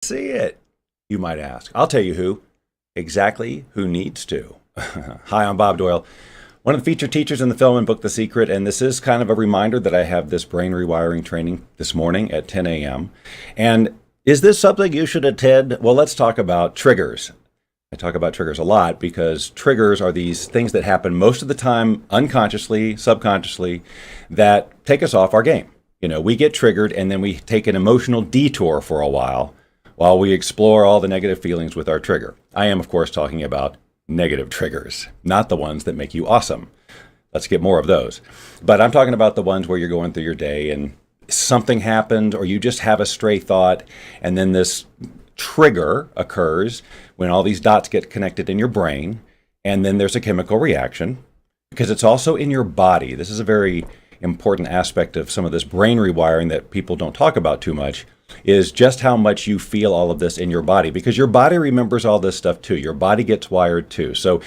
See it, you might ask. I'll tell you who. Exactly who needs to. Hi, I'm Bob Doyle, one of the featured teachers in the film and book The Secret, and this is kind of a reminder that I have this brain rewiring training this morning at 10 a.m. And is this something you should attend? Well, let's talk about triggers. I talk about triggers a lot because triggers are these things that happen most of the time unconsciously, subconsciously, that take us off our game. You know, we get triggered and then we take an emotional detour for a while we explore all the negative feelings with our trigger. I am, of course, talking about negative triggers, not the ones that make you awesome. Let's get more of those. But I'm talking about the ones where you're going through your day and something happened or you just have a stray thought and then this trigger occurs when all these dots get connected in your brain, and then there's a chemical reaction because it's also in your body. This is a very important aspect of some of this brain rewiring that people don't talk about too much, is just how much you feel all of this in your body, because your body remembers all this stuff too. Your body gets wired too. So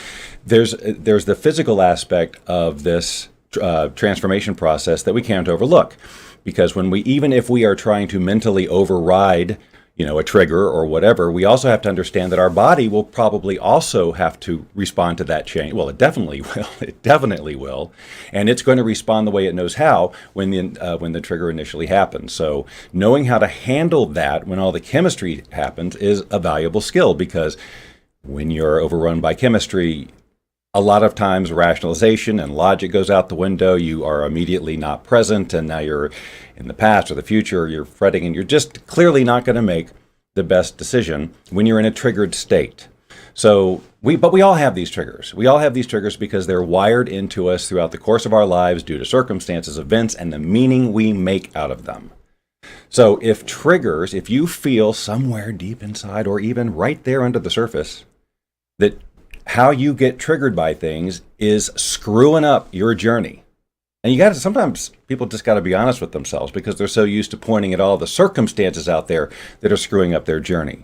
there's the physical aspect of this transformation process that we can't overlook, because even if we are trying to mentally override a trigger or whatever, we also have to understand that our body will probably also have to respond to that change. Well, it definitely will. It definitely will. And it's going to respond the way it knows how when the trigger initially happens. So knowing how to handle that when all the chemistry happens is a valuable skill, because when you're overrun by chemistry, a lot of times rationalization and logic goes out the window. You are immediately not present, and now you're in the past or the future. You're fretting, and you're just clearly not going to make the best decision when you're in a triggered state. So we all have these triggers. We all have these triggers because they're wired into us throughout the course of our lives due to circumstances, events, and the meaning we make out of them. So if you feel somewhere deep inside or even right there under the surface that how you get triggered by things is screwing up your journey. And sometimes people just got to be honest with themselves because they're so used to pointing at all the circumstances out there that are screwing up their journey.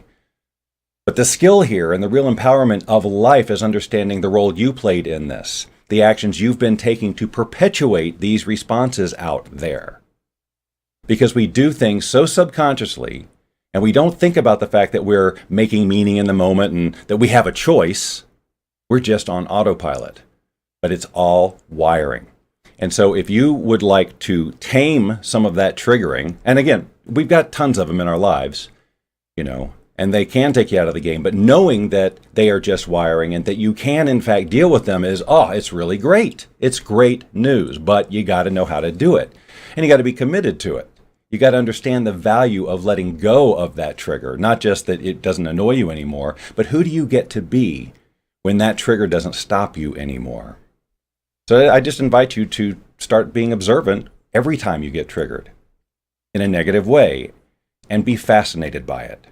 But the skill here and the real empowerment of life is understanding the role you played in this, the actions you've been taking to perpetuate these responses out there. Because we do things so subconsciously, and we don't think about the fact that we're making meaning in the moment and that we have a choice. We're just on autopilot, but it's all wiring. And so if you would like to tame some of that triggering, and again, we've got tons of them in our lives, and they can take you out of the game, but knowing that they are just wiring and that you can in fact deal with them it's really great. It's great news, but you got to know how to do it. And you got to be committed to it. You got to understand the value of letting go of that trigger, not just that it doesn't annoy you anymore, but who do you get to be when that trigger doesn't stop you anymore. So I just invite you to start being observant every time you get triggered in a negative way and be fascinated by it.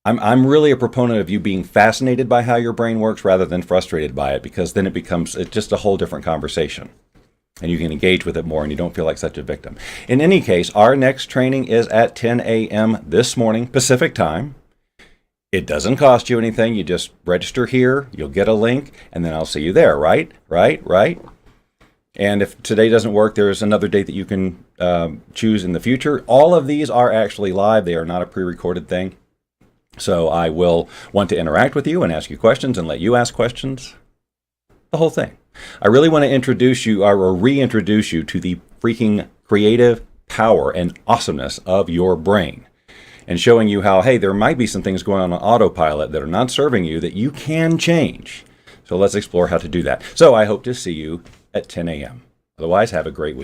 I'm really a proponent of you being fascinated by how your brain works rather than frustrated by it, because then it's just a whole different conversation and you can engage with it more and you don't feel like such a victim. In any case, our next training is at 10 a.m. this morning, Pacific time. It doesn't cost you anything. You just register here, you'll get a link, and then I'll see you there, right? And if today doesn't work, there's another date that you can choose in the future. All of these are actually live. They are not a pre-recorded thing. So I will want to interact with you and ask you questions and let you ask questions. The whole thing. I really want to introduce you or reintroduce you to the freaking creative power and awesomeness of your brain, and showing you how, hey, there might be some things going on autopilot that are not serving you that you can change. So let's explore how to do that. So I hope to see you at 10 a.m. Otherwise, have a great week.